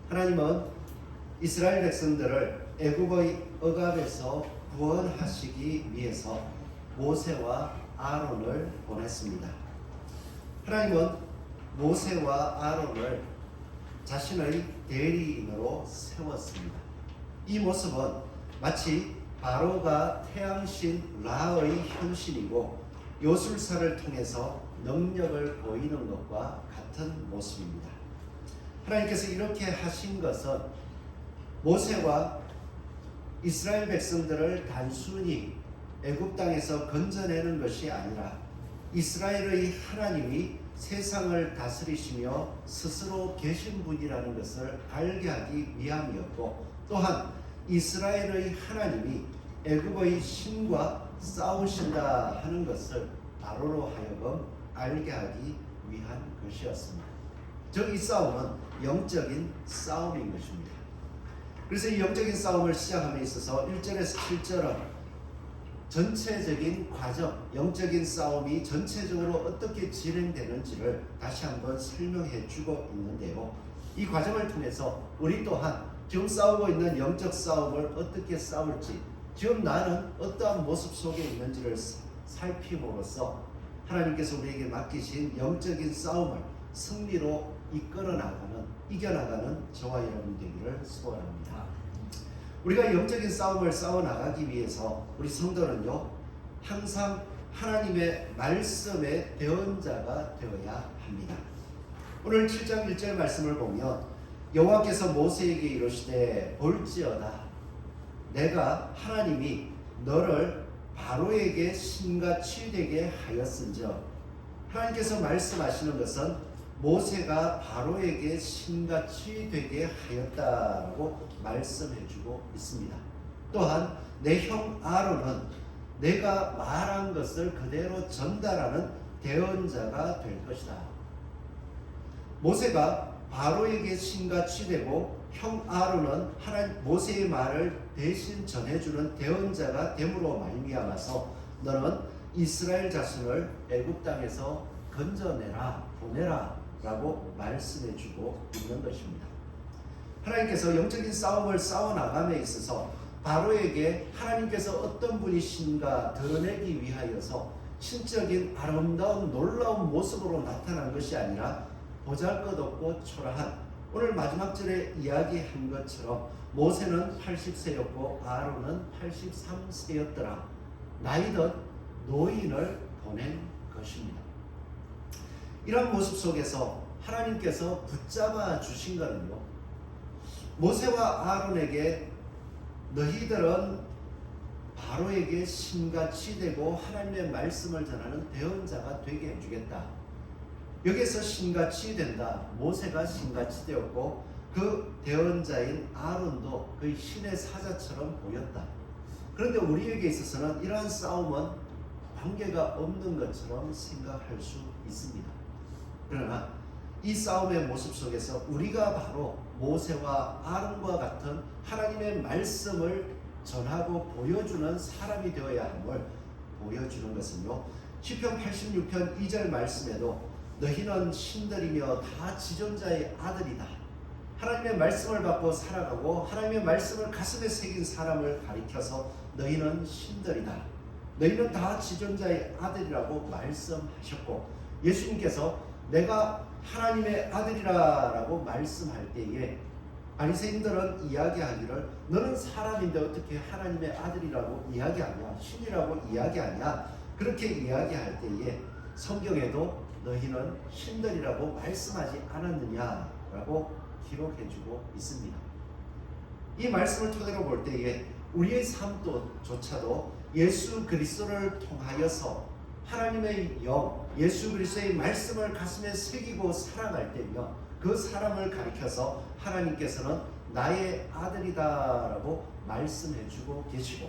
하나님은 이스라엘 백성들을 애굽의 억압에서 구원하시기 위해서 모세와 아론을 보냈습니다. 하나님은 모세와 아론을 자신의 대리인으로 세웠습니다. 이 모습은 마치 바로가 태양신 라의 현신이고 요술사를 통해서 능력을 보이는 것과 같은 모습입니다. 하나님께서 이렇게 하신 것은 모세와 이스라엘 백성들을 단순히 애굽 땅에서 건져내는 것이 아니라 이스라엘의 하나님이 세상을 다스리시며 스스로 계신 분이라는 것을 알게 하기 위함이었고, 또한 이스라엘의 하나님이 애굽의 신과 싸우신다 하는 것을 바로로 하여금 알게 하기 위한 것이었습니다. 즉 이 싸움은 영적인 싸움인 것입니다. 그래서 이 영적인 싸움을 시작함에 있어서 1절에서 7절은 전체적인 과정, 영적인 싸움이 전체적으로 어떻게 진행되는지를 다시 한번 설명해 주고 있는데요. 이 과정을 통해서 우리 또한 지금 싸우고 있는 영적 싸움을 어떻게 싸울지, 지금 나는 어떠한 모습 속에 있는지를 살핌으로써 하나님께서 우리에게 맡기신 영적인 싸움을 승리로 이겨나가는 저와 여러분 되기를 소원합니다. 우리가 영적인 싸움을 싸워나가기 위해서 우리 성도는요, 항상 하나님의 말씀의 대언자가 되어야 합니다. 오늘 7장 1절 말씀을 보면 여호와께서 모세에게 이르시되 볼지어다 내가 하나님이 너를 바로에게 신같이 되게 하였은즉, 하나님께서 말씀하시는 것은 모세가 바로에게 신같이 되게 하였다라고 말씀해주고 있습니다. 또한 내 형 아론은 내가 말한 것을 그대로 전달하는 대언자가 될 것이다. 모세가 바로에게 신같이 되고 형 아론은 모세의 말을 대신 전해주는 대언자가 됨으로 말미암아서 너는 이스라엘 자손을 애굽 땅에서 건져내라, 보내라 라고 말씀해주고 있는 것입니다. 하나님께서 영적인 싸움을 싸워나감에 있어서 바로에게 하나님께서 어떤 분이신가 드러내기 위하여서 신적인 아름다운 놀라운 모습으로 나타난 것이 아니라 보잘것없고 초라한, 오늘 마지막 절에 이야기한 것처럼 모세는 80세였고 아론은 83세였더라. 나이든 노인을 보낸 것입니다. 이런 모습 속에서 하나님께서 붙잡아 주신 것은요, 모세와 아론에게 너희들은 바로에게 신같이 되고 하나님의 말씀을 전하는 대언자가 되게 해주겠다. 여기서 신같이 된다. 모세가 신같이 되었고 그 대언자인 아론도 그 신의 사자처럼 보였다. 그런데 우리에게 있어서는 이러한 싸움은 관계가 없는 것처럼 생각할 수 있습니다. 그러나 이 싸움의 모습 속에서 우리가 바로 모세와 아론과 같은 하나님의 말씀을 전하고 보여주는 사람이 되어야 함을 보여주는 것은요, 시편 86편 2절 말씀에도 너희는 신들이며 다 지존자의 아들이다. 하나님의 말씀을 받고 살아가고 하나님의 말씀을 가슴에 새긴 사람을 가리켜서 너희는 신들이다. 너희는 다 지존자의 아들이라고 말씀하셨고, 예수님께서 내가 하나님의 아들이라 라고 말씀할 때에 바리새인들은 이야기하기를 너는 사람인데 어떻게 하나님의 아들이라고 이야기하냐, 신이라고 이야기하냐, 그렇게 이야기할 때에 성경에도 너희는 신들이라고 말씀하지 않았느냐라고 기록해주고 있습니다. 이 말씀을 토대로 볼 때에 우리의 삶조차도 예수 그리스도를 통하여서 하나님의 영, 예수 그리스도의 말씀을 가슴에 새기고 살아갈 때며 그 사람을 가리켜서 하나님께서는 나의 아들이다라고 말씀해주고 계시고,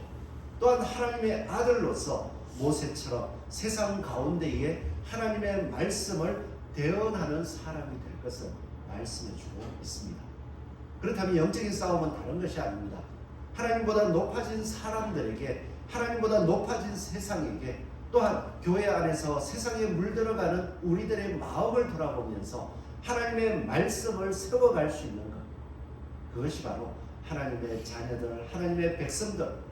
또한 하나님의 아들로서 모세처럼 세상 가운데에 하나님의 말씀을 대언하는 사람이 될 것을 말씀해주고 있습니다. 그렇다면 영적인 싸움은 다른 것이 아닙니다. 하나님보다 높아진 사람들에게, 하나님보다 높아진 세상에게, 또한 교회 안에서 세상에 물들어가는 우리들의 마음을 돌아보면서 하나님의 말씀을 세워갈 수 있는 것, 그것이 바로 하나님의 자녀들, 하나님의 백성들,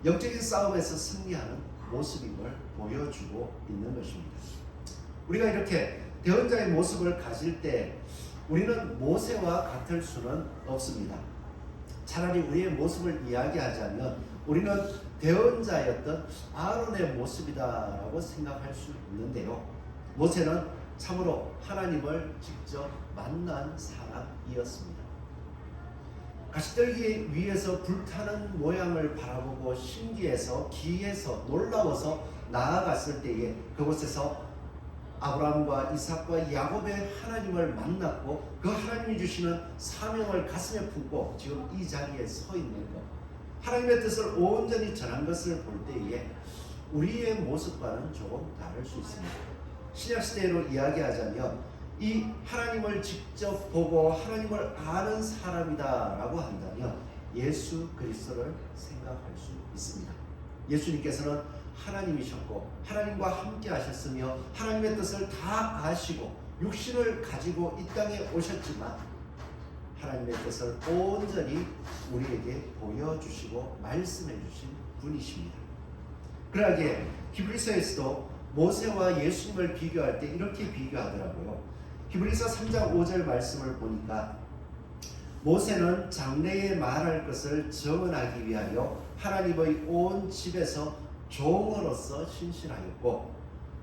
영적인 싸움에서 승리하는 모습임을 보여주고 있는 것입니다. 우리가 이렇게 대언자의 모습을 가질 때 우리는 모세와 같을 수는 없습니다. 차라리 우리의 모습을 이야기하자면 우리는 대언자였던 아론의 모습이다라고 생각할 수 있는데요. 모세는 참으로 하나님을 직접 만난 사람이었습니다. 가시떨기 위에서 불타는 모양을 바라보고 신기해서 기해서 놀라워서 나아갔을 때에 그곳에서 아브라함과 이삭과 야곱의 하나님을 만났고 그 하나님이 주시는 사명을 가슴에 품고 지금 이 자리에 서 있는 것, 하나님의 뜻을 온전히 전한 것을 볼 때에 우리의 모습과는 조금 다를 수 있습니다. 신약시대로 이야기하자면 이 하나님을 직접 보고 하나님을 아는 사람이다라고 한다면 예수 그리스도를 생각할 수 있습니다. 예수님께서는 하나님이셨고 하나님과 함께 하셨으며 하나님의 뜻을 다 아시고 육신을 가지고 이 땅에 오셨지만 하나님의 뜻을 온전히 우리에게 보여주시고 말씀해 주신 분이십니다. 그러기에 히브리서에서도 모세와 예수님을 비교할 때 이렇게 비교하더라고요. 히브리서 3장 5절 말씀을 보니까 모세는 장래에 말할 것을 정언하기 위하여 하나님의 온 집에서 종으로서 신실하였고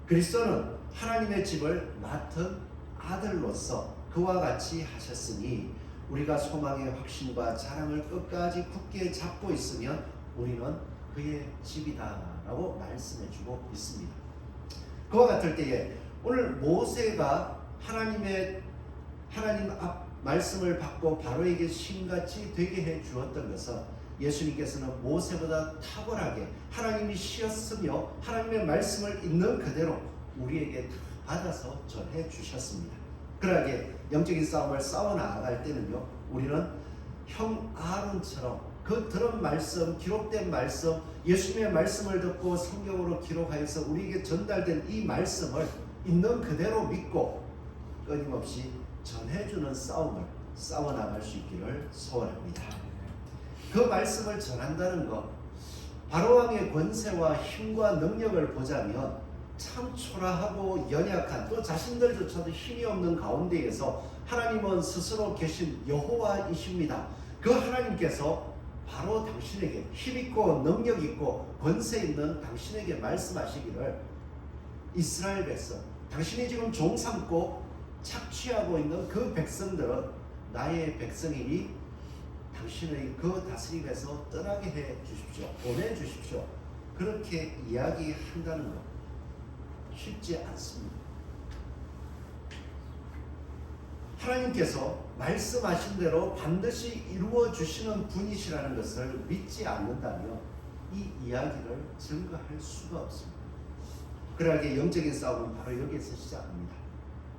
그리스도는 하나님의 집을 맡은 아들로서 그와 같이 하셨으니 우리가 소망의 확신과 자랑을 끝까지 굳게 잡고 있으면 우리는 그의 집이다라고 말씀해주고 있습니다. 그와 같을 때에 오늘 모세가 하나님 앞 말씀을 받고 바로에게 신같이 되게 해 주었던 것은 예수님께서는 모세보다 탁월하게 하나님이 시었으며 하나님의 말씀을 있는 그대로 우리에게 받아서 전해 주셨습니다. 그러하게 영적인 싸움을 싸워 나아갈 때는요, 우리는 형 아론처럼 그 들은 말씀, 기록된 말씀, 예수님의 말씀을 듣고 성경으로 기록하여서 우리에게 전달된 이 말씀을 있는 그대로 믿고 끊임없이 전해주는 싸움을 싸워 나갈 수 있기를 소원합니다. 그 말씀을 전한다는 것, 바로왕의 권세와 힘과 능력을 보자면 참 초라하고 연약한, 또 자신들조차도 힘이 없는 가운데에서 하나님은 스스로 계신 여호와이십니다. 그 하나님께서 바로 당신에게 힘있고 능력있고 권세 있는 당신에게 말씀하시기를 이스라엘 백성, 당신이 지금 종삼고 착취하고 있는 그 백성들은 나의 백성이니 당신의 그 다스림에서 떠나게 해 주십시오. 보내주십시오. 그렇게 이야기한다는 것 쉽지 않습니다. 하나님께서 말씀하신 대로 반드시 이루어 주시는 분이시라는 것을 믿지 않는다면 이 이야기를 증거할 수가 없습니다. 그러하게 영적인 싸움은 바로 여기에서 시작합니다.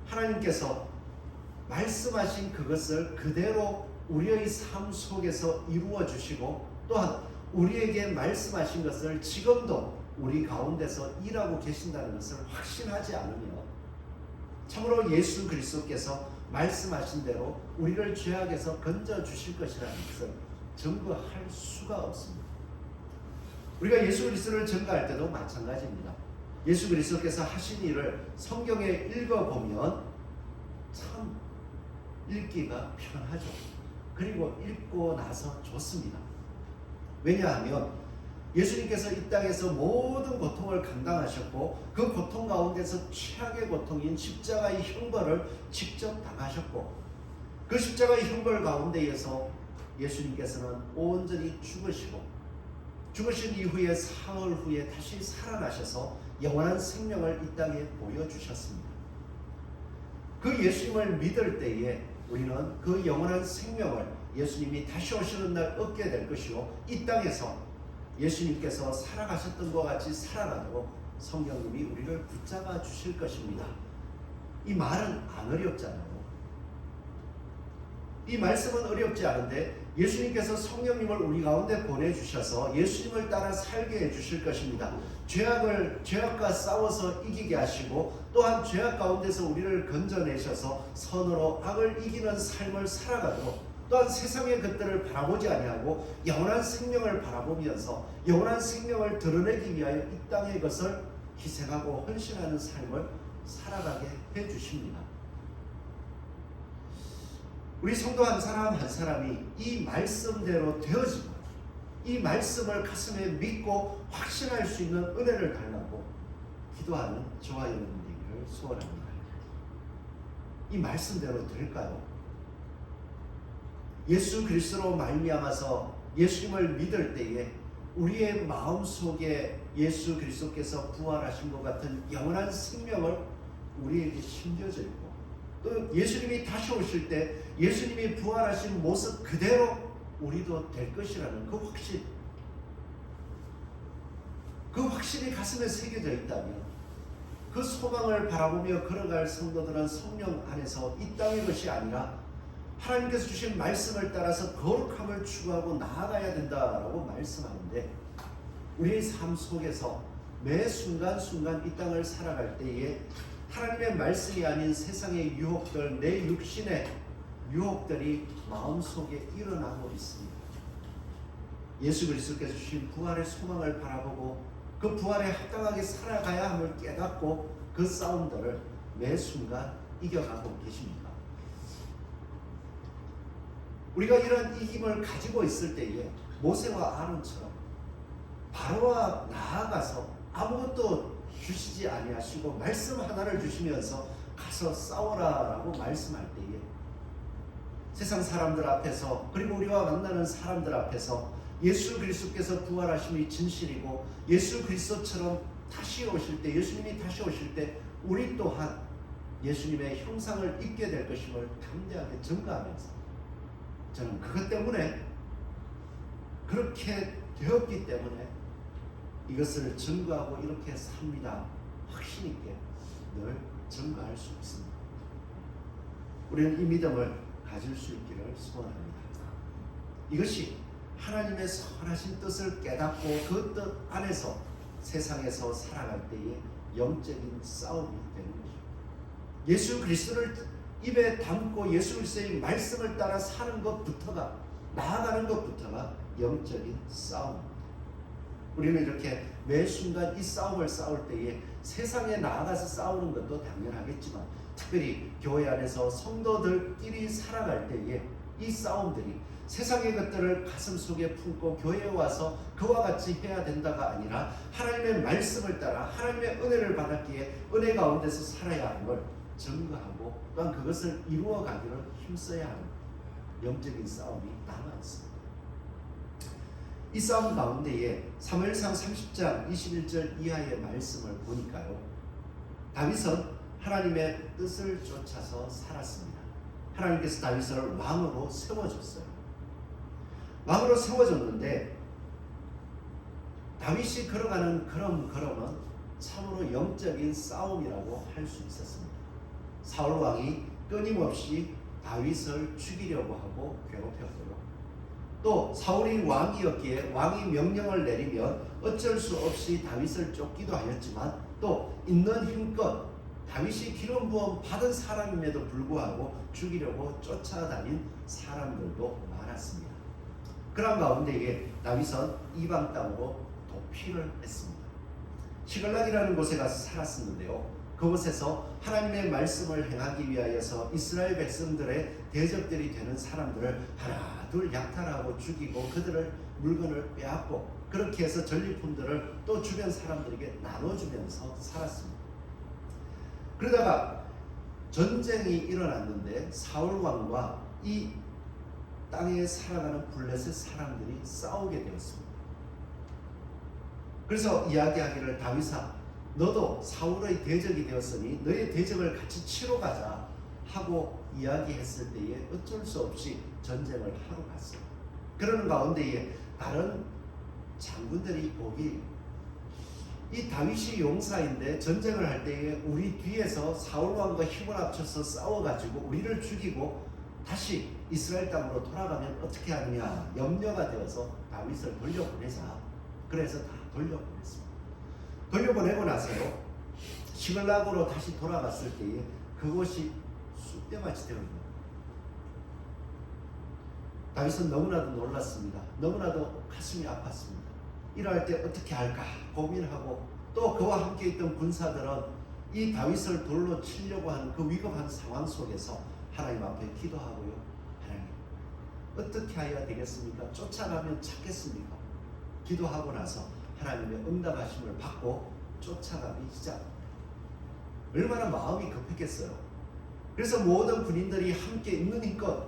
하나님께서 말씀하신 그것을 그대로 우리의 삶 속에서 이루어 주시고 또한 우리에게 말씀하신 것을 지금도 우리 가운데서 일하고 계신다는 것을 확신하지 않으면 참으로 예수 그리스도께서 말씀하신 대로 우리를 죄악에서 건져 주실 것이라는 것을 증거할 수가 없습니다. 우리가 예수 그리스도를 증거할 때도 마찬가지입니다. 예수 그리스도께서 하신 일을 성경에 읽어보면 참 읽기가 편하죠. 그리고 읽고 나서 좋습니다. 왜냐하면 예수님께서 이 땅에서 모든 고통을 감당하셨고 그 고통 가운데서 최악의 고통인 십자가의 형벌을 직접 당하셨고 그 십자가의 형벌 가운데에서 예수님께서는 온전히 죽으시고 죽으신 이후에 사흘 후에 다시 살아나셔서 영원한 생명을 이 땅에 보여주셨습니다. 그 예수님을 믿을 때에 우리는 그 영원한 생명을 예수님이 다시 오시는 날 얻게 될 것이고 이 땅에서 예수님께서 살아가셨던 것 같이 살아가도록 성령님이 우리를 붙잡아 주실 것입니다. 이 말은 안 어렵잖아요. 이 말씀은 어렵지 않은데 예수님께서 성령님을 우리 가운데 보내주셔서 예수님을 따라 살게 해주실 것입니다. 죄악과 싸워서 이기게 하시고 또한 죄악 가운데서 우리를 건져내셔서 선으로 악을 이기는 삶을 살아가도록 또한 세상의 것들을 바라보지 아니하고 영원한 생명을 바라보면서 영원한 생명을 드러내기 위하여 이 땅의 것을 희생하고 헌신하는 삶을 살아가게 해주십니다. 우리 성도 한 사람 한 사람이 이 말씀대로 되어지고 이 말씀을 가슴에 믿고 확신할 수 있는 은혜를 달라고 기도하는 저와 여러분들을 소원합니다. 이 말씀대로 될까요? 예수 그리스도로 말미암아서 예수님을 믿을 때에 우리의 마음속에 예수 그리스도께서 부활하신 것 같은 영원한 생명을 우리에게 심겨져 있고, 또 예수님이 다시 오실 때 예수님이 부활하신 모습 그대로 우리도 될 것이라는 그 확신, 그 확신이 가슴에 새겨져 있다면 그 소망을 바라보며 걸어갈 성도들은 성령 안에서 이 땅의 것이 아니라 하나님께서 주신 말씀을 따라서 거룩함을 추구하고 나아가야 된다라고 말씀하는데, 우리의 삶 속에서 매 순간순간 이 땅을 살아갈 때에 하나님의 말씀이 아닌 세상의 유혹들, 내 육신의 유혹들이 마음속에 일어나고 있습니다. 예수 그리스도께서 주신 부활의 소망을 바라보고 그 부활에 합당하게 살아가야 함을 깨닫고 그 싸움들을 매 순간 이겨가고 계십니다. 우리가 이런 이김을 가지고 있을 때에 모세와 아론처럼 바로와 나아가서 아무것도 주시지 아니하시고 말씀 하나를 주시면서 가서 싸워라라고 말씀할 때에 세상 사람들 앞에서, 그리고 우리와 만나는 사람들 앞에서 예수 그리스도께서 부활하심이 진실이고 예수 그리스도처럼 다시 오실 때, 예수님이 다시 오실 때 우리 또한 예수님의 형상을 입게 될 것임을 담대하게 증거하면서, 저는 그것 때문에, 그렇게 되었기 때문에 이것을 증거하고 이렇게 삽니다, 확신 있게 늘 증거할 수 있습니다. 우리는 이 믿음을 가질 수 있기를 소원합니다. 이것이 하나님의 선하신 뜻을 깨닫고 그 뜻 안에서 세상에서 살아갈 때의 영적인 싸움이 되는 것입니다. 예수 그리스도를 입에 담고 예수 그리스도의 말씀을 따라 사는 것부터가, 나아가는 것부터가 영적인 싸움입니다. 우리는 이렇게 매 순간 이 싸움을 싸울 때에 세상에 나아가서 싸우는 것도 당연하겠지만, 특별히 교회 안에서 성도들끼리 살아갈 때에 이 싸움들이 세상의 것들을 가슴속에 품고 교회에 와서 그와 같이 해야 된다가 아니라 하나님의 말씀을 따라 하나님의 은혜를 받았기에 은혜 가운데서 살아야 함을 증거하고, 또한 그것을 이루어가기를 힘써야 하는 영적인 싸움이 남아있습니다. 이 싸움 가운데에 사무엘상 30장 21절 이하의 말씀을 보니까요, 다윗은 하나님의 뜻을 쫓아서 살았습니다. 하나님께서 다윗을 왕으로 세워줬어요. 왕으로 세워줬는데 다윗이 걸어가는 걸음은 참으로 영적인 싸움이라고 할 수 있었습니다. 사울 왕이 끊임없이 다윗을 죽이려고 하고 괴롭혔고요. 또 사울이 왕이었기에 왕이 명령을 내리면 어쩔 수 없이 다윗을 쫓기도 하였지만, 또 있는 힘껏 다윗이 기름 부음 받은 사람임에도 불구하고 죽이려고 쫓아다닌 사람들도 많았습니다. 그런 가운데에 다윗은 이방 땅으로 도피를 했습니다. 시글락이라는 곳에 가서 살았었는데요, 그곳에서 하나님의 말씀을 행하기 위하여서 이스라엘 백성들의 대적들이 되는 사람들을 하나 둘 약탈하고 죽이고 그들을 물건을 빼앗고, 그렇게 해서 전리품들을 또 주변 사람들에게 나눠주면서 살았습니다. 그러다가 전쟁이 일어났는데 사울 왕과 이 땅에 살아가는 블레셋 사람들이 싸우게 되었습니다. 그래서 이야기하기를, 다윗아, 너도 사울의 대적이 되었으니 너의 대적을 같이 치러 가자 하고 이야기했을 때에 어쩔 수 없이 전쟁을 하러 갔어요. 그러는 가운데에 다른 장군들이 보기, 이 다윗이 용사인데 전쟁을 할 때에 우리 뒤에서 사울왕과 힘을 합쳐서 싸워가지고 우리를 죽이고 다시 이스라엘 땅으로 돌아가면 어떻게 하느냐 염려가 되어서 다윗을 돌려보내자. 그래서 다 돌려보냈습니다. 돌려보내고 나서요, 시글락으로 다시 돌아갔을 때에 그곳이 쑥대밭이 되었습니다. 다윗은 너무나도 놀랐습니다. 너무나도 가슴이 아팠습니다. 이럴 때 어떻게 할까 고민하고, 또 그와 함께 있던 군사들은 이 다윗을 돌로 치려고 하는 그 위급한 상황 속에서 하나님 앞에 기도하고요. 하나님, 어떻게 해야 되겠습니까? 쫓아가면 찾겠습니까? 기도하고 나서 하나님의 응답하심을 받고 쫓아가기 시작. 얼마나 마음이 급했겠어요. 그래서 모든 군인들이 함께 있는 힘껏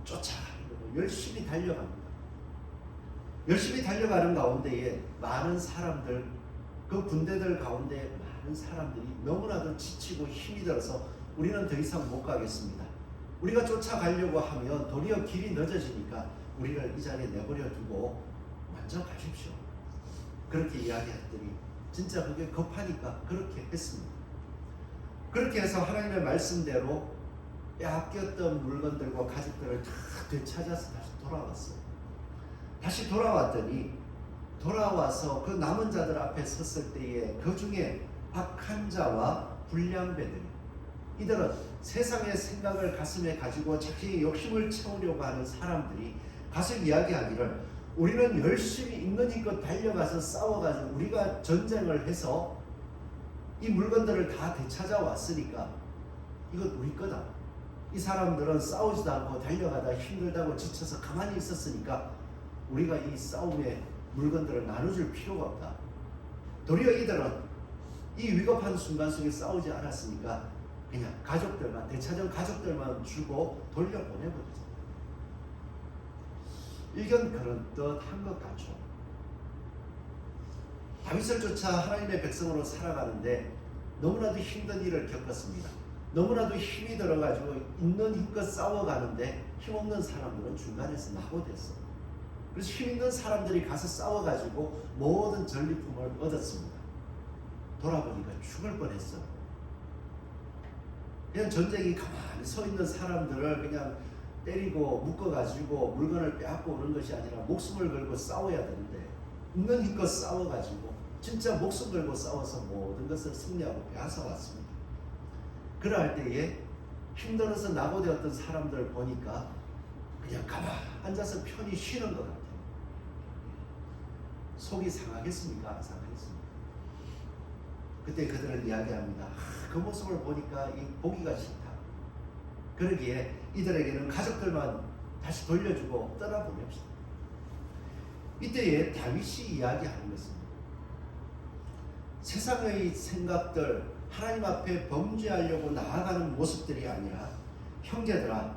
쫓아가려고 열심히 달려갑니다. 열심히 달려가는 가운데에 많은 사람들, 그 군대들 가운데 많은 사람들이 너무나도 지치고 힘이 들어서 우리는 더 이상 못 가겠습니다. 우리가 쫓아가려고 하면 도리어 길이 늦어지니까 우리를 이 자리에 내버려 두고 먼저 가십시오. 그렇게 이야기했더니 진짜 그게 급하니까 그렇게 했습니다. 그렇게 해서 하나님의 말씀대로 빼앗겼던 물건들과 가족들을 다 되찾아서 다시 돌아왔어요. 다시 돌아왔더니 돌아와서 그 남은 자들 앞에 섰을 때에 그 중에 악한 자와 불량배들, 이들은 세상의 생각을 가슴에 가지고 자기의 욕심을 채우려고 하는 사람들이 가서 이야기하기를, 우리는 열심히 있는 힘껏 달려가서 싸워가지고 우리가 전쟁을 해서 이 물건들을 다 되찾아 왔으니까 이건 우리 거다. 이 사람들은 싸우지도 않고 달려가다 힘들다고 지쳐서 가만히 있었으니까 우리가 이 싸움의 물건들을 나눠줄 필요가 없다. 도리어 이들은 이 위급한 순간 속에 싸우지 않았으니까 그냥 가족들만, 되찾은 가족들만 주고 돌려보내버리자. 일견 그런듯한 것 같죠. 다윗을 쫓아 하나님의 백성으로 살아가는데 너무나도 힘든 일을 겪었습니다. 너무나도 힘이 들어가지고 있는 힘껏 싸워가는데 힘없는 사람들은 중간에서 낙오됐어. 그래서 힘 있는 사람들이 가서 싸워가지고 모든 전리품을 얻었습니다. 돌아보니까 죽을 뻔했어. 그냥 전쟁이 가만히 서 있는 사람들을 그냥 때리고 묶어가지고 물건을 빼앗고 오는 것이 아니라 목숨을 걸고 싸워야 되는데 있는 힘껏 싸워가지고 진짜 목숨 걸고 싸워서 모든 것을 승리하고 빼앗아 왔습니다. 그럴 때에 힘들어서 낙오되었던 사람들 보니까 그냥 가만히 앉아서 편히 쉬는 것 같아요. 속이 상하겠습니까? 안 상하겠습니까? 그때 그들은 이야기합니다. 그 모습을 보니까 이 보기가 싫다. 그러기에 이들에게는 가족들만 다시 돌려주고 떠나보냅시다. 이때에 다윗이 이야기하는 것입니다. 세상의 생각들, 하나님 앞에 범죄하려고 나아가는 모습들이 아니라, 형제들아,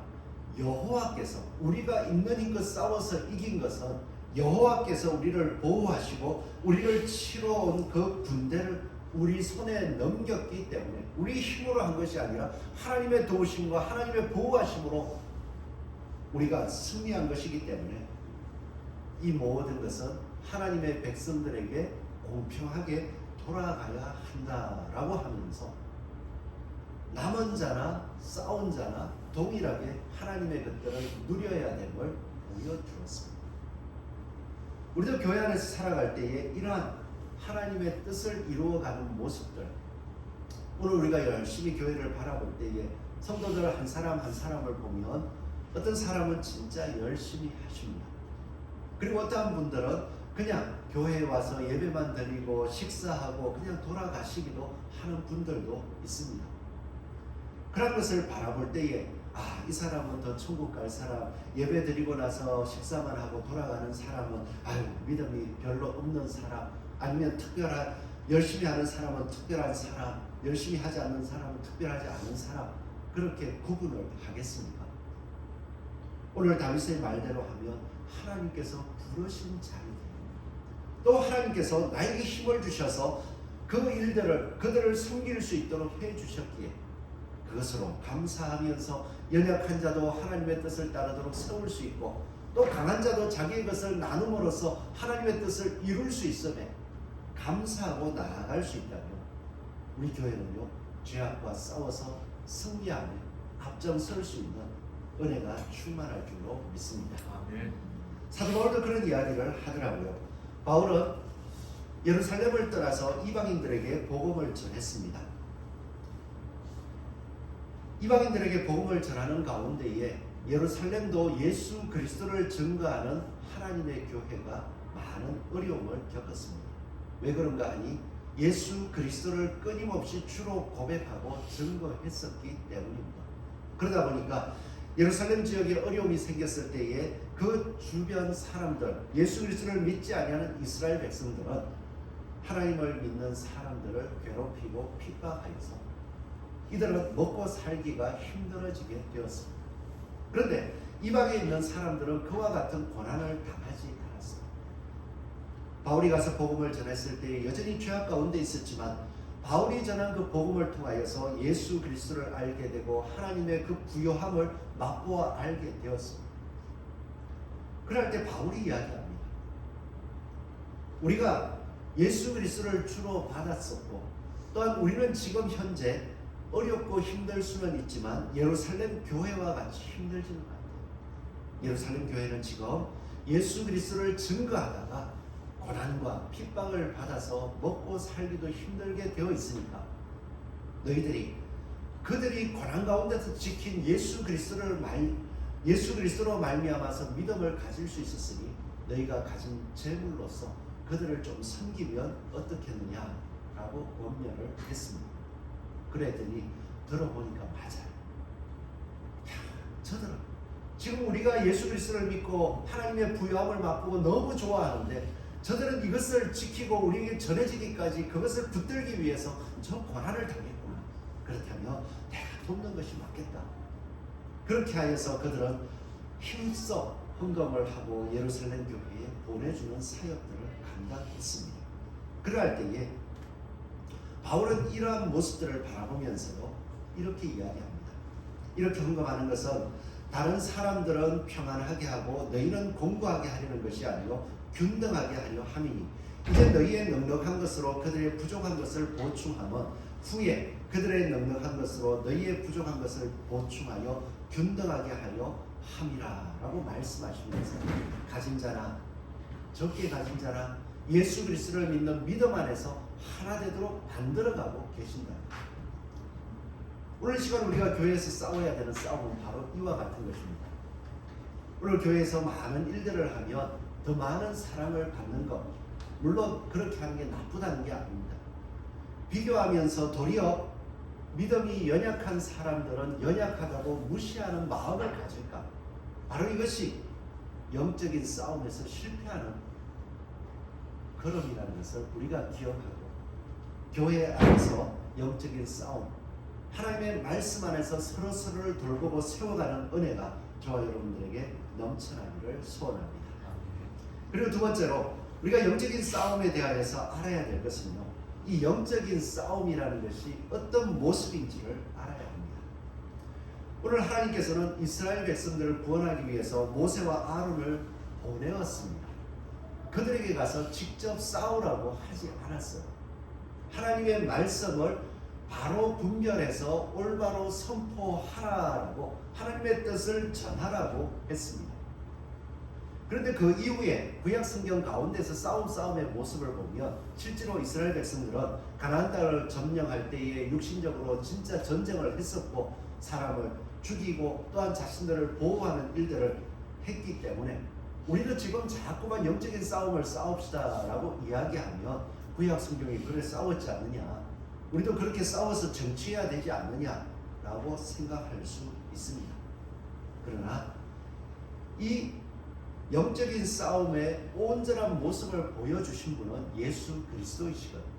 여호와께서, 우리가 있는 힘껏 싸워서 이긴 것은 여호와께서 우리를 보호하시고 우리를 치러 온 그 군대를 우리 손에 넘겼기 때문에, 우리 힘으로 한 것이 아니라 하나님의 도우심과 하나님의 보호하심으로 우리가 승리한 것이기 때문에 이 모든 것은 하나님의 백성들에게 공평하게 돌아가야 한다라고 하면서 남은 자나 싸운 자나 동일하게 하나님의 것들을 누려야 됨을 보여주었습니다. 우리도 교회 안에서 살아갈 때에 이러한 하나님의 뜻을 이루어가는 모습들, 오늘 우리가 열심히 교회를 바라볼 때에 성도들 한 사람 한 사람을 보면 어떤 사람은 진짜 열심히 하십니다. 그리고 어떠한 분들은 그냥 교회에 와서 예배만 드리고 식사하고 그냥 돌아가시기도 하는 분들도 있습니다. 그런 것을 바라볼 때에 이 사람은 더 천국 갈 사람, 예배 드리고 나서 식사만 하고 돌아가는 사람은 믿음이 별로 없는 사람, 아니면 특별한, 열심히 하는 사람은 특별한 사람, 열심히 하지 않는 사람은 특별하지 않은 사람, 그렇게 구분을 하겠습니까? 오늘 다윗의 말대로 하면 하나님께서 부르신 자리입니다. 또 하나님께서 나에게 힘을 주셔서 그 일들을, 그들을 섬길 수 있도록 해주셨기에 그것으로 감사하면서 연약한 자도 하나님의 뜻을 따르도록 세울 수 있고, 또 강한 자도 자기의 것을 나눔으로써 하나님의 뜻을 이룰 수 있음에 감사하고 나아갈 수 있다면, 우리 교회는요, 죄악과 싸워서 승리하며 앞장설 수 있는 은혜가 충만할 줄로 믿습니다. 아멘. 사도 바울도 그런 이야기를 하더라고요. 바울은 예루살렘을 떠나서 이방인들에게 복음을 전했습니다. 이방인들에게 복음을 전하는 가운데에 예루살렘도 예수 그리스도를 증거하는 하나님의 교회가 많은 어려움을 겪었습니다. 왜 그런가 하니 예수 그리스도를 끊임없이 주로 고백하고 증거했었기 때문입니다. 그러다 보니까 예루살렘 지역에 어려움이 생겼을 때에 그 주변 사람들, 예수 그리스도를 믿지 아니하는 이스라엘 백성들은 하나님을 믿는 사람들을 괴롭히고 핍박하여서 이들은 먹고 살기가 힘들어지게 되었습니다. 그런데 이방에 있는 사람들은 그와 같은 고난을 당하지 않았습니다. 바울이 가서 복음을 전했을 때 여전히 죄악 가운데 있었지만 바울이 전한 그 복음을 통하여서 예수 그리스도를 알게 되고 하나님의 그 부요함을 맛보아 알게 되었습니다. 그럴 때 바울이 이야기합니다. 우리가 예수 그리스도를 주로 받았었고 또한 우리는 지금 현재 어렵고 힘들 수는 있지만 예루살렘 교회와 같이 힘들지는 않아요. 예루살렘 교회는 지금 예수 그리스도를 증거하다가 고난과 핍박을 받아서 먹고 살기도 힘들게 되어 있으니까 너희들이 그들이 고난 가운데서 지킨 예수 그리스도로 말미암아서 믿음을 가질 수 있었으니 너희가 가진 재물로서 그들을 좀 섬기면 어떻겠느냐라고 권면을 했습니다. 그랬더니 들어보니까 맞아요. 저들은 지금 우리가 예수 그리스도를 믿고 하나님의 부요함을 맛보고 너무 좋아하는데 저들은 이것을 지키고 우리에게 전해지기까지 그것을 붙들기 위해서 저 고난을 당했구나. 그렇다면 내가 돕는 것이 맞겠다. 그렇게 하여서 그들은 힘써 헌금을 하고 예루살렘 교회에 보내주는 사역들을 감당했습니다. 그럴 때에 바울은 이러한 모습들을 바라보면서요 이렇게 이야기합니다. 이렇게 헌금하는 것은 다른 사람들은 평안하게 하고 너희는 공부하게 하려는 것이 아니요 균등하게 하려 함이니 이제 너희의 넉넉한 것으로 그들의 부족한 것을 보충하면 후에 그들의 넉넉한 것으로 너희의 부족한 것을 보충하여 균등하게 하려 함이라 라고 말씀하시면서 가진 자나 적게 가진 자나 예수 그리스도를 믿는 믿음 안에서 하나 되도록 만들어가고 계신다. 오늘 시간 우리가 교회에서 싸워야 되는 싸움은 바로 이와 같은 것입니다. 오늘 교회에서 많은 일들을 하면 더 많은 사랑을 받는 것, 물론 그렇게 하는 게 나쁘다는 게 아닙니다. 비교하면서 도리어 믿음이 연약한 사람들은 연약하다고 무시하는 마음을 가질까? 바로 이것이 영적인 싸움에서 실패하는 걸음이라는 것을 우리가 기억하고 교회 안에서 영적인 싸움, 하나님의 말씀 안에서 서로서로를 돌보고 세워가는 은혜가 저와 여러분들에게 넘쳐나기를 소원합니다. 그리고 두 번째로 우리가 영적인 싸움에 대하여서 알아야 될 것은요, 이 영적인 싸움이라는 것이 어떤 모습인지를 알아야 합니다. 오늘 하나님께서는 이스라엘 백성들을 구원하기 위해서 모세와 아론을 보내었습니다. 그들에게 가서 직접 싸우라고 하지 않았어요. 하나님의 말씀을 바로 분별해서 올바로 선포하라고 하나님의 뜻을 전하라고 했습니다. 그런데 그 이후에 구약 성경 가운데서 싸움의 모습을 보면 실제로 이스라엘 백성들은 가나안 땅을 점령할 때에 육신적으로 진짜 전쟁을 했었고 사람을 죽이고 또한 자신들을 보호하는 일들을 했기 때문에 우리도 지금 자꾸만 영적인 싸움을 싸웁시다라고 이야기하면 구약 성경이 그래 싸웠지 않느냐, 우리도 그렇게 싸워서 정치해야 되지 않느냐라고 생각할 수 있습니다. 그러나 이 영적인 싸움의 온전한 모습을 보여주신 분은 예수 그리스도이시거든요.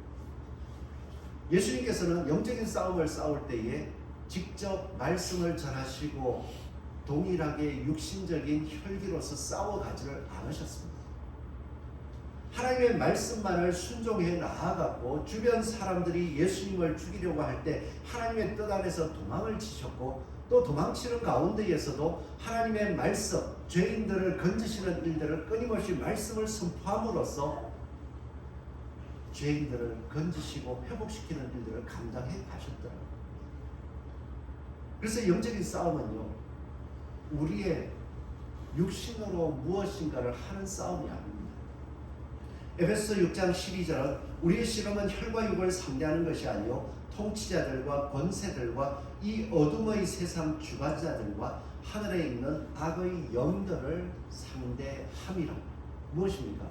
예수님께서는 영적인 싸움을 싸울 때에 직접 말씀을 전하시고 동일하게 육신적인 혈기로서 싸워가지를 않으셨습니다. 하나님의 말씀만을 순종해 나아갔고 주변 사람들이 예수님을 죽이려고 할 때 하나님의 뜻 안에서 도망을 치셨고 또 도망치는 가운데에서도 하나님의 말씀, 죄인들을 건지시는 일들을 끊임없이 말씀을 선포함으로써 죄인들을 건지시고 회복시키는 일들을 감당해 가셨더라고요. 그래서 영적인 싸움은요, 우리의 육신으로 무엇인가를 하는 싸움이 아닙니다. 에베소서 6장 12절은 우리의 씨름은 혈과 육을 상대하는 것이 아니요 통치자들과 권세들과 이 어둠의 세상 주관자들과 하늘에 있는 악의 영들을 상대함이라. 무엇입니까?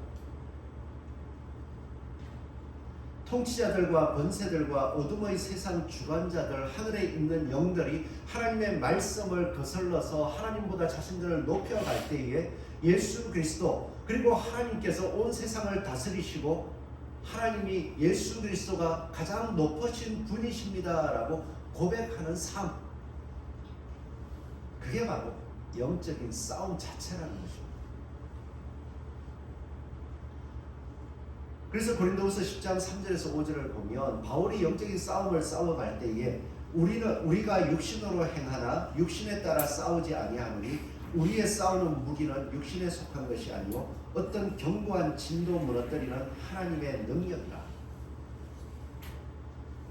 통치자들과 권세들과 어둠의 세상 주관자들, 하늘에 있는 영들이 하나님의 말씀을 거슬러서 하나님보다 자신들을 높여갈 때에 예수 그리스도, 그리고 하나님께서 온 세상을 다스리시고 하나님이 예수 그리스도가 가장 높으신 분이십니다라고 고백하는 삶, 그게 바로 영적인 싸움 자체라는 것입니다. 그래서 고린도후서 10장 3절에서 5절을 보면 바울이 영적인 싸움을 싸워갈 때에 우리가 육신으로 행하나 육신에 따라 싸우지 아니하노니 우리의 싸우는 무기는 육신에 속한 것이 아니요 어떤 견고한 진도 무너뜨리는 하나님의 능력이라.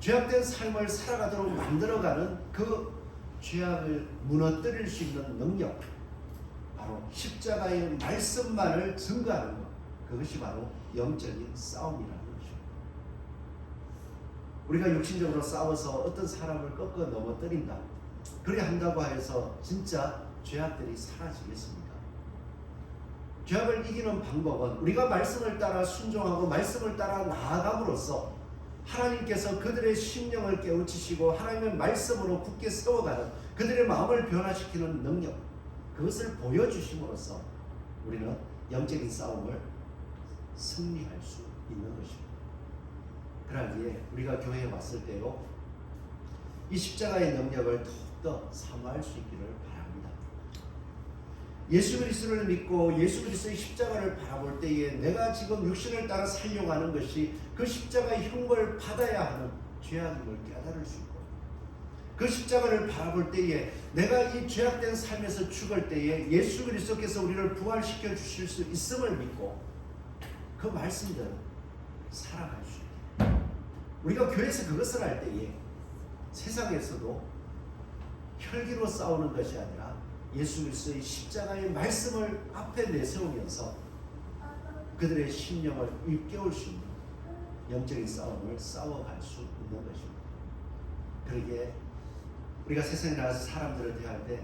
죄악된 삶을 살아가도록 만들어가는 그 죄악을 무너뜨릴 수 있는 능력, 바로 십자가의 말씀만을 증거하는 것, 그것이 바로 영적인 싸움이라는 것입니다. 우리가 육신적으로 싸워서 어떤 사람을 꺾어 넘어뜨린다, 그래 한다고 해서 진짜 죄악들이 사라지겠습니까? 죄악을 이기는 방법은 우리가 말씀을 따라 순종하고 말씀을 따라 나아감으로써 하나님께서 그들의 심령을 깨우치시고 하나님의 말씀으로 굳게 세워가는 그들의 마음을 변화시키는 능력, 그것을 보여주심으로써 우리는 영적인 싸움을 승리할 수 있는 것입니다. 그러기에 우리가 교회에 왔을 때로 이 십자가의 능력을 더욱더 사모할 수 있기를 바랍니다. 예수 그리스도를 믿고 예수 그리스도의 십자가를 바라볼 때에 내가 지금 육신을 따라 살려고 하는 것이 그 십자가의 흉벌을 받아야 하는 죄악임을 깨달을 수 있고, 그 십자가를 바라볼 때에 내가 이 죄악된 삶에서 죽을 때에 예수 그리스도께서 우리를 부활시켜 주실 수 있음을 믿고 그 말씀대로 살아갈 수 있다. 우리가 교회에서 그것을 할 때에 세상에서도 혈기로 싸우는 것이 아니라 예수 그리스도의 십자가의 말씀을 앞에 내세우면서 그들의 심령을 일깨울 수 있는 영적인 싸움을 싸워갈 수 있는 것입니다. 그러기에 우리가 세상에 나가서 사람들을 대할 때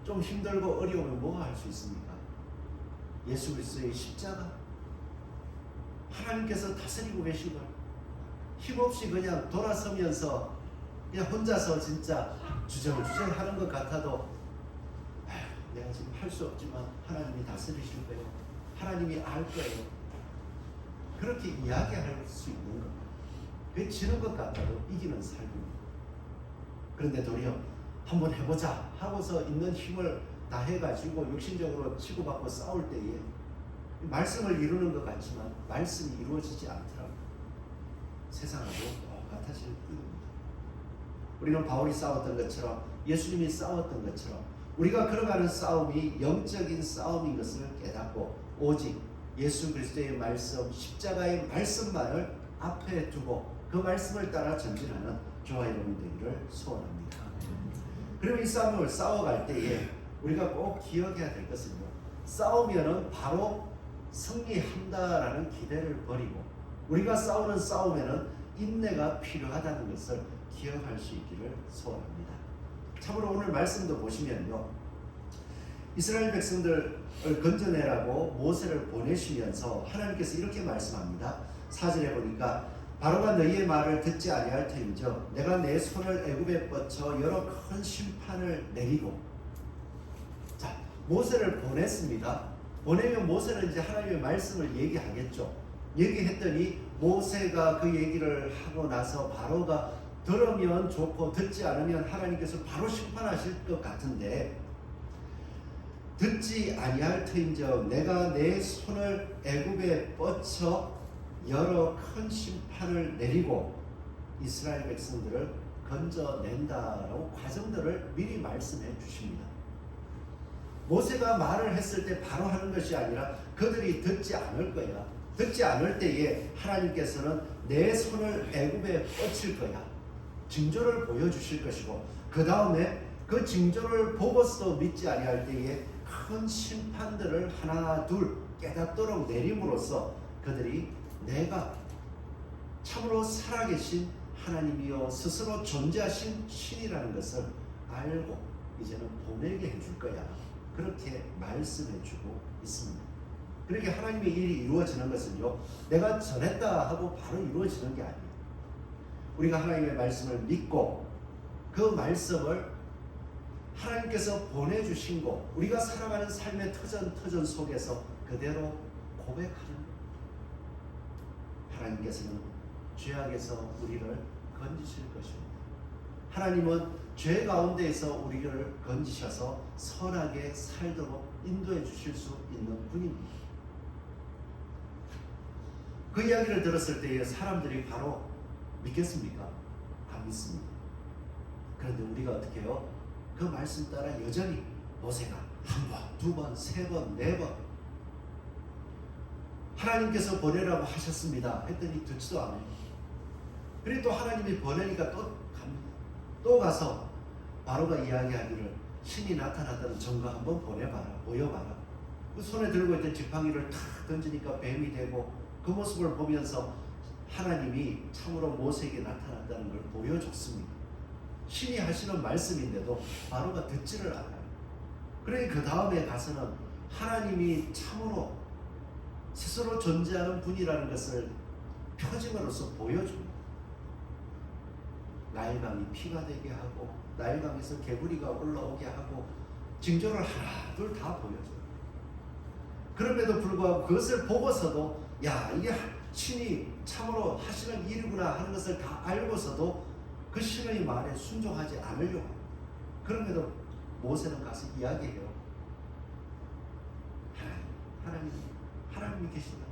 좀 힘들고 어려우면 뭐 할 수 있습니까? 예수 그리스도의 십자가, 하나님께서 다스리고 계신 걸 힘없이 그냥 돌아서면서 그냥 혼자서 진짜 주저주저 하는 것 같아도 내가 지금 할 수 없지만 하나님이 다스리실 거예요. 하나님이 알 거예요. 그렇게 이야기할 수 있는 겁니다. 그게 지는 것 같아도 이기는 삶입니다. 그런데 도리어 한번 해보자 하고서 있는 힘을 다 해가지고 육신적으로 치고받고 싸울 때에 말씀을 이루는 것 같지만 말씀이 이루어지지 않더라고요. 세상하고 똑같아질 뿐입니다. 우리는 바울이 싸웠던 것처럼 예수님이 싸웠던 것처럼 우리가 걸어가는 싸움이 영적인 싸움인 것을 깨닫고 오직 예수 그리스도의 말씀, 십자가의 말씀만을 앞에 두고 그 말씀을 따라 전진하는 저와 여러분 되기를 소원합니다. 그리고 이 싸움을 싸워갈 때에 우리가 꼭 기억해야 될 것은요, 싸우면은 바로 승리한다라는 기대를 버리고 우리가 싸우는 싸움에는 인내가 필요하다는 것을 기억할 수 있기를 소원합니다. 참으로 오늘 말씀도 보시면요, 이스라엘 백성들을 건져내라고 모세를 보내시면서 하나님께서 이렇게 말씀합니다. 4절에 보니까 바로가 너희의 말을 듣지 아니할 터인즉 내가 내 손을 애굽에 뻗쳐 여러 큰 심판을 내리고. 자, 모세를 보냈습니다. 보내면 모세는 이제 하나님의 말씀을 얘기하겠죠. 얘기했더니 모세가 그 얘기를 하고 나서 바로가 들으면 좋고 듣지 않으면 하나님께서 바로 심판하실 것 같은데, 듣지 아니할 터인즉 내가 내 손을 애굽에 뻗쳐 여러 큰 심판을 내리고 이스라엘 백성들을 건져낸다라고 과정들을 미리 말씀해 주십니다. 모세가 말을 했을 때 바로 하는 것이 아니라 그들이 듣지 않을 거야. 듣지 않을 때에 하나님께서는 내 손을 애굽에 뻗칠 거야. 징조를 보여주실 것이고 그 다음에 그 징조를 보고서도 믿지 아니할 때에 큰 심판들을 하나 둘 깨닫도록 내림으로써 그들이 내가 참으로 살아계신 하나님이요 스스로 존재하신 신이라는 것을 알고 이제는 보내게 해줄 거야. 그렇게 말씀해주고 있습니다. 그렇게 하나님의 일이 이루어지는 것은요, 내가 전했다 하고 바로 이루어지는 게 아니에요. 우리가 하나님의 말씀을 믿고 그 말씀을 하나님께서 보내주신 곳, 우리가 살아가는 삶의 터전 속에서 그대로 고백하는 것. 하나님께서는 죄악에서 우리를 건지실 것입니다. 하나님은 죄 가운데에서 우리를 건지셔서 선하게 살도록 인도해 주실 수 있는 분입니다. 그 이야기를 들었을 때에 사람들이 바로 믿겠습니까? 안 믿습니다. 그런데 우리가 어떻게 해요? 그 말씀 따라 여전히 모세가 한 번, 두 번, 세 번, 네 번 하나님께서 보내라고 하셨습니다 했더니 듣지도 않아요. 그리고 또 하나님이 보내니까 또 갑니다. 또 가서 바로가 이야기하기를 신이 나타났다는 증거 한번 보내봐라, 보여봐라. 그 손에 들고 있던 지팡이를 탁 던지니까 뱀이 되고 그 모습을 보면서 하나님이 참으로 모세에게 나타났다는 걸 보여줬습니다. 신이 하시는 말씀인데도 바로가 듣지를 않아요. 그러니 그 다음에 가서는 하나님이 참으로 스스로 존재하는 분이라는 것을 표징으로서 보여줍니다. 나일강이 피가 되게 하고 나일강에서 개구리가 올라오게 하고 징조를 하나 둘 다 보여줘요. 그럼에도 불구하고 그것을 보고서도 야, 이게 신이 참으로 하시는 일이구나 하는 것을 다 알고서도 그 신의 말에 순종하지 않으려고 합니다. 그럼에도 모세는 가서 이야기해요. 하나님이 계신다.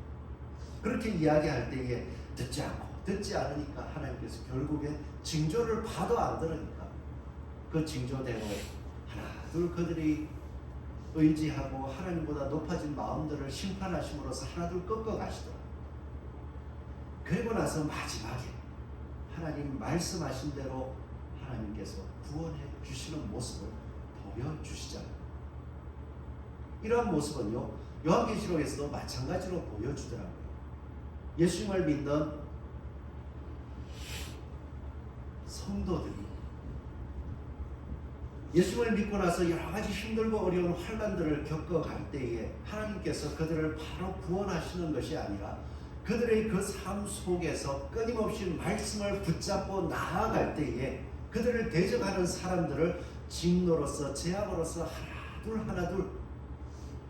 그렇게 이야기할 때에 듣지 않으니까 하나님께서 결국에 징조를 봐도 안 들으니까 그 징조대로 하나 둘 그들이 의지하고 하나님보다 높아진 마음들을 심판하심으로써 하나둘 꺾어가시더라. 그리고 나서 마지막에 하나님 말씀하신 대로 하나님께서 구원해 주시는 모습을 보여주시잖아요. 이러한 모습은요, 요한계시록에서도 마찬가지로 보여주더라고요. 예수님을 믿는 성도들이 예수님을 믿고 나서 여러 가지 힘들고 어려운 환난들을 겪어갈 때에 하나님께서 그들을 바로 구원하시는 것이 아니라 그들의 그 삶 속에서 끊임없이 말씀을 붙잡고 나아갈 때에 그들을 대적하는 사람들을 진노로서 재앙으로서 하나둘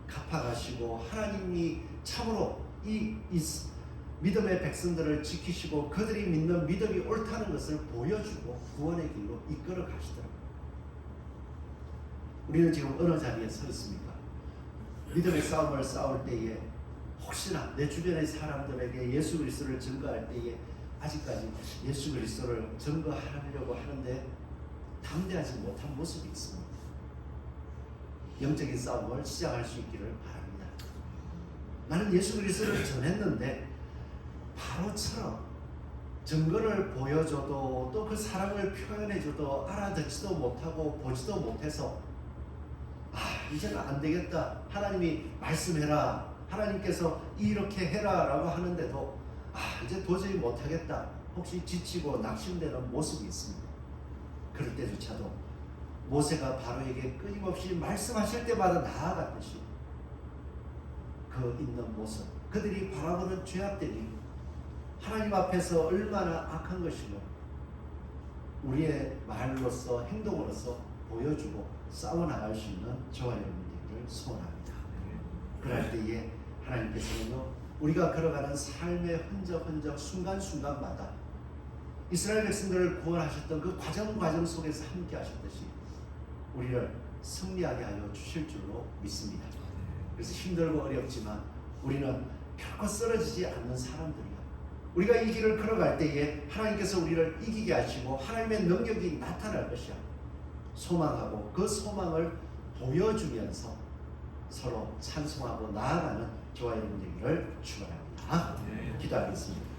갚아가시고 하나님이 참으로 이 믿음의 백성들을 지키시고 그들이 믿는 믿음이 옳다는 것을 보여주고 구원의 길로 이끌어 가시더라고요. 우리는 지금 어느 자리에 서 있습니까? 믿음의 싸움을 싸울 때에 혹시나 내 주변의 사람들에게 예수 그리스도를 증거할 때에 아직까지 예수 그리스도를 증거하려고 하는데 담대하지 못한 모습이 있습니다. 영적인 싸움을 시작할 수 있기를 바랍니다. 나는 예수 그리스도를 전했는데 바로처럼 증거를 보여줘도 또 그 사랑을 표현해줘도 알아듣지도 못하고 보지도 못해서 이제는 안 되겠다. 하나님이 말씀해라. 하나님께서 이렇게 해라 라고 하는데도 이제 도저히 못하겠다. 혹시 지치고 낙심되는 모습이 있습니다. 그럴 때조차도 모세가 바로에게 끊임없이 말씀하실 때마다 나아갔듯이 그 있는 모습, 그들이 바라보는 죄악들이 하나님 앞에서 얼마나 악한 것이며 우리의 말로서 행동으로서 보여주고 싸워나갈 수 있는 저와 여러분들을 소원합니다. 그럴 때에 하나님께서는요, 우리가 걸어가는 삶의 흔적 순간순간마다 이스라엘 백성들을 구원하셨던 그 과정 속에서 함께 하셨듯이 우리를 승리하게 하여 주실 줄로 믿습니다. 그래서 힘들고 어렵지만 우리는 결코 쓰러지지 않는 사람들이야. 우리가 이 길을 걸어갈 때에 하나님께서 우리를 이기게 하시고 하나님의 능력이 나타날 것이야. 소망하고 그 소망을 보여주면서 서로 찬송하고 나아가는 저와 여러분 되기를 축원합니다. 기도하겠습니다.